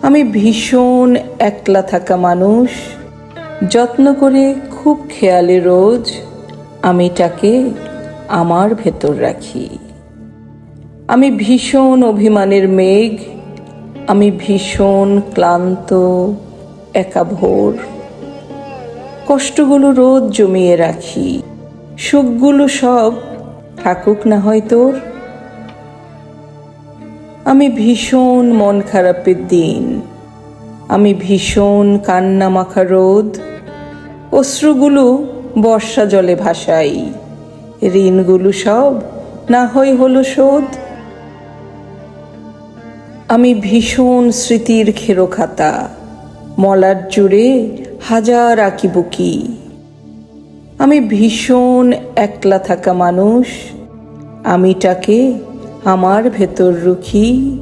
আমি ভীষণ একলা থাকা মানুষ, যত্ন করে খুব খেয়ালে রোজ আমিটাকে আমার ভেতর রাখি। আমি ভীষণ অভিমানের মেঘ, আমি ভীষণ ক্লান্ত একা ভোর। কষ্টগুলো রোজ জমিয়ে রাখি, সুখগুলো সব থাকুক না হয় তোর। আমি ভীষণ মন খারাপের দিন, আমি ভীষণ কান্না মাখা রোদ। অশ্রুগুলো বর্ষা জলে ভাসাই, ঋণগুলো সব না হয় হলো শোধ। আমি ভীষণ স্মৃতির খেরো খাতা, মলার জুড়ে হাজার আঁকিবুকি। আমি ভীষণ একলা থাকা মানুষ, আমিটাকে আমার ভেতর রুখি।